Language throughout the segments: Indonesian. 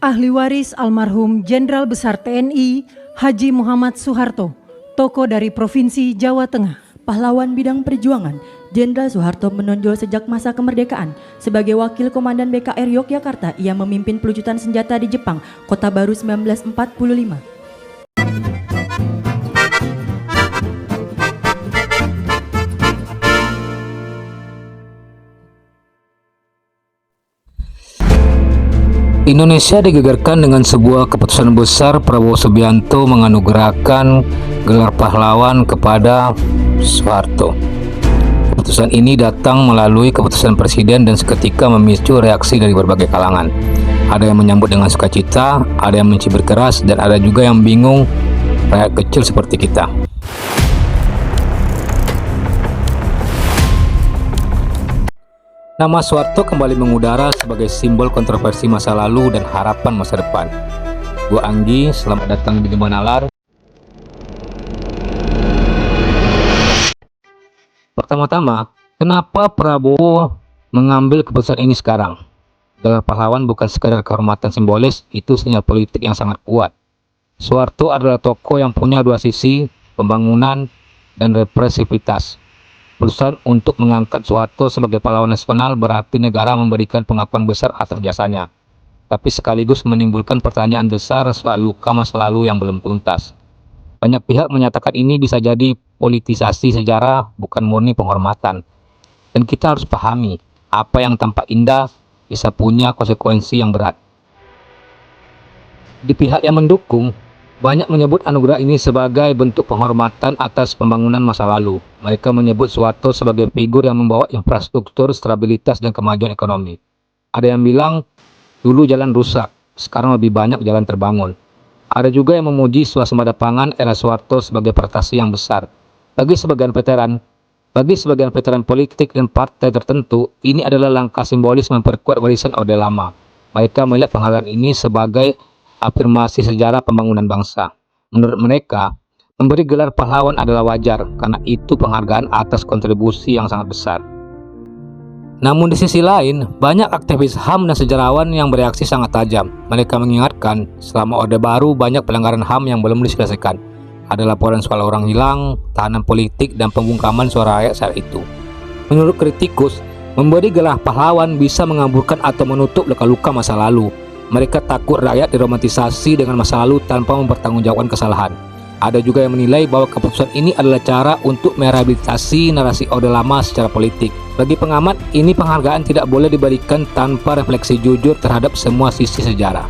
ahli waris almarhum Jenderal Besar TNI Haji Muhammad Soeharto, tokoh dari Provinsi Jawa Tengah. Pahlawan bidang perjuangan, Jenderal Soeharto menonjol sejak masa kemerdekaan. Sebagai Wakil Komandan BKR Yogyakarta, ia memimpin pelucutan senjata di Jepang, Kota Baru 1945. Indonesia digegerkan dengan sebuah keputusan besar. Prabowo Subianto menganugerahkan gelar pahlawan kepada Soeharto. Keputusan ini datang melalui keputusan Presiden dan seketika memicu reaksi dari berbagai kalangan. Ada yang menyambut dengan sukacita, ada yang mencibir keras, dan ada juga yang bingung, rakyat kecil seperti kita. Nama Soeharto kembali mengudara sebagai simbol kontroversi masa lalu dan harapan masa depan. Gua Anggi, selamat datang di Gema Nalar. Pertama-tama, kenapa Prabowo mengambil keputusan ini sekarang? Gelar pahlawan bukan sekadar kehormatan simbolis, itu sinyal politik yang sangat kuat. Soeharto adalah tokoh yang punya dua sisi, pembangunan dan represivitas. Keputusan untuk mengangkat Soeharto sebagai pahlawan nasional berarti negara memberikan pengakuan besar atas jasanya, tapi sekaligus menimbulkan pertanyaan besar soal luka masa lalu yang belum tuntas. Banyak pihak menyatakan ini bisa jadi politisasi sejarah, bukan murni penghormatan. Dan kita harus pahami, apa yang tampak indah bisa punya konsekuensi yang berat. Di pihak yang mendukung, banyak menyebut anugerah ini sebagai bentuk penghormatan atas pembangunan masa lalu. Mereka menyebut Soeharto sebagai figur yang membawa infrastruktur, stabilitas, dan kemajuan ekonomi. Ada yang bilang, dulu jalan rusak, sekarang lebih banyak jalan terbangun. Ada juga yang memuji swasembada pangan era Soeharto sebagai prestasi yang besar. Bagi sebagian veteran politik dan partai tertentu, ini adalah langkah simbolis memperkuat warisan Orde Lama. Mereka melihat penghargaan ini sebagai afirmasi sejarah pembangunan bangsa. Menurut mereka, memberi gelar pahlawan adalah wajar karena itu penghargaan atas kontribusi yang sangat besar. Namun di sisi lain, banyak aktivis HAM dan sejarawan yang bereaksi sangat tajam. Mereka mengingatkan, selama Orde Baru banyak pelanggaran HAM yang belum diselesaikan. Ada laporan soal orang hilang, tahanan politik, dan pembungkaman suara rakyat saat itu. Menurut kritikus, memberi gelar pahlawan bisa mengaburkan atau menutup luka-luka masa lalu. Mereka takut rakyat diromantisasi dengan masa lalu tanpa mempertanggungjawabkan kesalahan. Ada juga yang menilai bahwa keputusan ini adalah cara untuk merehabilitasi narasi Orde Lama secara politik. Bagi pengamat, ini penghargaan tidak boleh diberikan tanpa refleksi jujur terhadap semua sisi sejarah.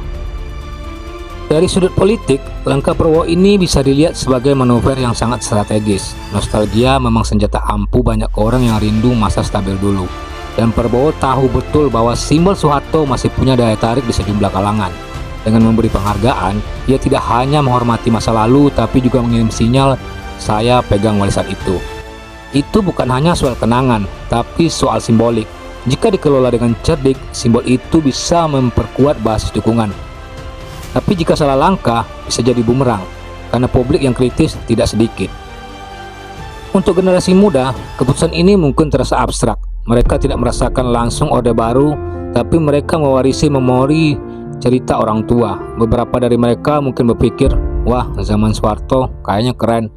Dari sudut politik, langkah Prabowo ini bisa dilihat sebagai manuver yang sangat strategis. Nostalgia memang senjata ampuh banyak orang yang rindu masa stabil dulu. Dan Prabowo tahu betul bahwa simbol Soeharto masih punya daya tarik di sejumlah kalangan. Dengan memberi penghargaan, ia tidak hanya menghormati masa lalu, tapi juga mengirim sinyal, saya pegang warisan itu. Itu bukan hanya soal kenangan, tapi soal simbolik. Jika dikelola dengan cerdik, simbol itu bisa memperkuat basis dukungan. Tapi jika salah langkah, bisa jadi bumerang, karena publik yang kritis tidak sedikit. Untuk generasi muda, keputusan ini mungkin terasa abstrak. Mereka tidak merasakan langsung Orde Baru, tapi mereka mewarisi memori cerita orang tua. Beberapa dari mereka mungkin berpikir, wah, zaman Soeharto kayaknya keren.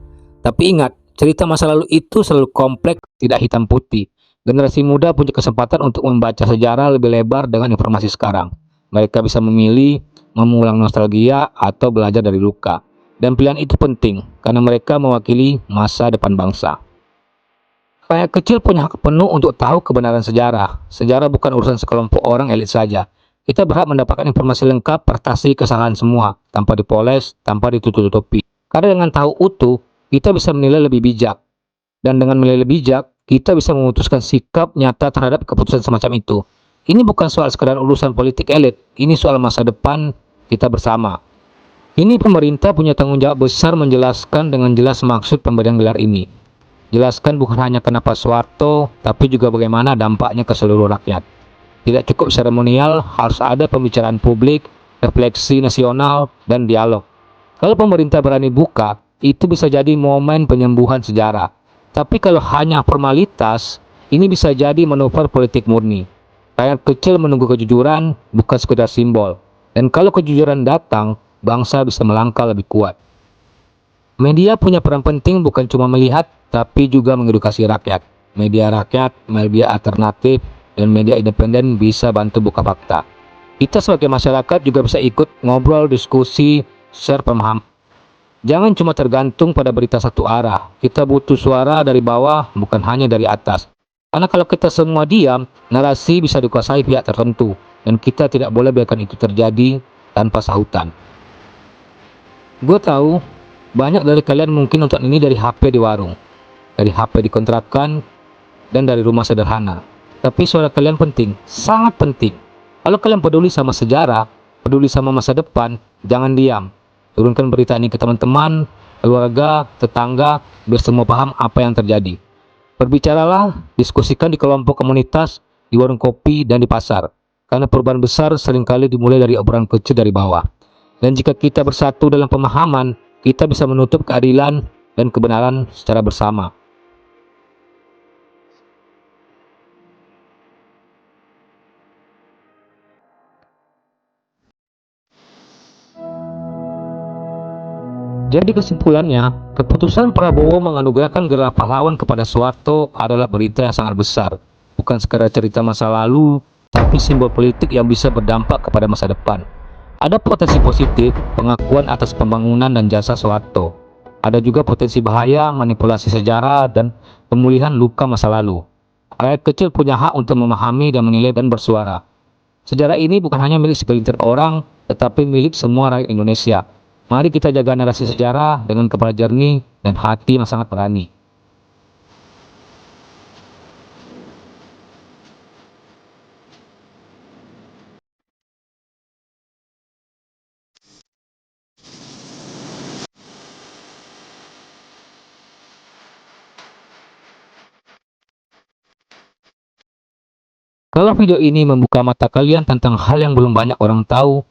Tapi ingat, cerita masa lalu itu selalu kompleks, tidak hitam putih. Generasi muda punya kesempatan untuk membaca sejarah lebih lebar dengan informasi sekarang. Mereka bisa memilih, mengulang nostalgia, atau belajar dari luka. Dan pilihan itu penting, karena mereka mewakili masa depan bangsa. Rakyat kecil punya hak penuh untuk tahu kebenaran sejarah. Sejarah bukan urusan sekelompok orang elit saja. Kita berhak mendapatkan informasi lengkap, prestasi, kesalahan semua, tanpa dipoles, tanpa ditutup-tutupi. Karena dengan tahu utuh, kita bisa menilai lebih bijak. Dan dengan menilai lebih bijak, kita bisa memutuskan sikap nyata terhadap keputusan semacam itu. Ini bukan soal sekadar urusan politik elit, ini soal masa depan kita bersama. Ini pemerintah punya tanggung jawab besar menjelaskan dengan jelas maksud pemberian gelar ini. Jelaskan bukan hanya kenapa Soeharto, tapi juga bagaimana dampaknya ke seluruh rakyat. Tidak cukup seremonial, harus ada pembicaraan publik, refleksi nasional, dan dialog. Kalau pemerintah berani buka, itu bisa jadi momen penyembuhan sejarah. Tapi kalau hanya formalitas, ini bisa jadi manuver politik murni. Rakyat kecil menunggu kejujuran, bukan sekedar simbol. Dan kalau kejujuran datang, bangsa bisa melangkah lebih kuat. Media punya peran penting bukan cuma melihat, tapi juga mengedukasi rakyat. Media rakyat, media alternatif, dan media independen bisa bantu buka fakta. Kita sebagai masyarakat juga bisa ikut ngobrol, diskusi, share pemahaman. Jangan cuma tergantung pada berita satu arah. Kita butuh suara dari bawah, bukan hanya dari atas. Karena kalau kita semua diam, narasi bisa dikuasai pihak tertentu, dan kita tidak boleh biarkan itu terjadi tanpa sahutan. Gue tahu, banyak dari kalian mungkin nonton ini dari HP di warung, dari HP di kontrakan, dan dari rumah sederhana. Tapi suara kalian penting, sangat penting. Kalau kalian peduli sama sejarah, peduli sama masa depan, jangan diam. Turunkan berita ini ke teman-teman, keluarga, tetangga, biar semua paham apa yang terjadi. Berbicaralah, diskusikan di kelompok komunitas, di warung kopi, dan di pasar. Karena perubahan besar seringkali dimulai dari obrolan kecil dari bawah. Dan jika kita bersatu dalam pemahaman, kita bisa menutup keadilan dan kebenaran secara bersama. Jadi kesimpulannya, keputusan Prabowo menganugerahkan gelar pahlawan kepada Soeharto adalah berita yang sangat besar. Bukan sekadar cerita masa lalu, tapi simbol politik yang bisa berdampak kepada masa depan. Ada potensi positif, pengakuan atas pembangunan dan jasa Soeharto. Ada juga potensi bahaya, manipulasi sejarah, dan pemulihan luka masa lalu. Rakyat kecil punya hak untuk memahami dan menilai dan bersuara. Sejarah ini bukan hanya milik segelintir orang, tetapi milik semua rakyat Indonesia. Mari kita jaga narasi sejarah dengan kepala jernih dan hati yang sangat berani. Kalau video ini membuka mata kalian tentang hal yang belum banyak orang tahu,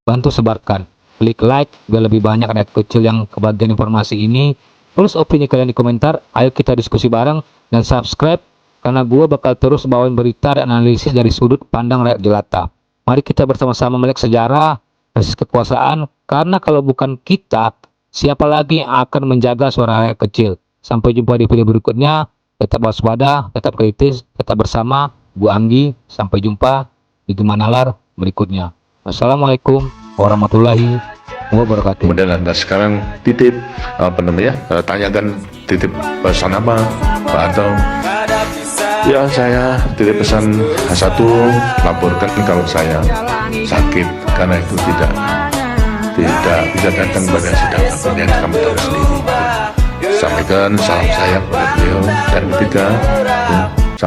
bantu sebarkan. Klik like biar lebih banyak rakyat kecil yang kebagian informasi ini. Tulis opini kalian di komentar, ayo kita diskusi bareng, dan subscribe karena gue bakal terus bawain berita dan analisis dari sudut pandang rakyat jelata. Mari kita bersama-sama melek sejarah, krisis kekuasaan, karena kalau bukan kita, siapa lagi yang akan menjaga suara rakyat kecil. Sampai jumpa di video berikutnya, tetap waspada, tetap kritis, tetap bersama. Bu Anggi, sampai jumpa di Gemanalar berikutnya. Wassalamualaikum warahmatullahi wabarakatuh. Kemudian Anda sekarang titip tanyakan titip pesan apa Pak Atau ya saya titip pesan satu, laporkan kalau saya sakit, karena itu tidak bisa datang pada sidang yang kamu tahu sendiri. Sampaikan salam saya kepada beliau. Dan ketiga,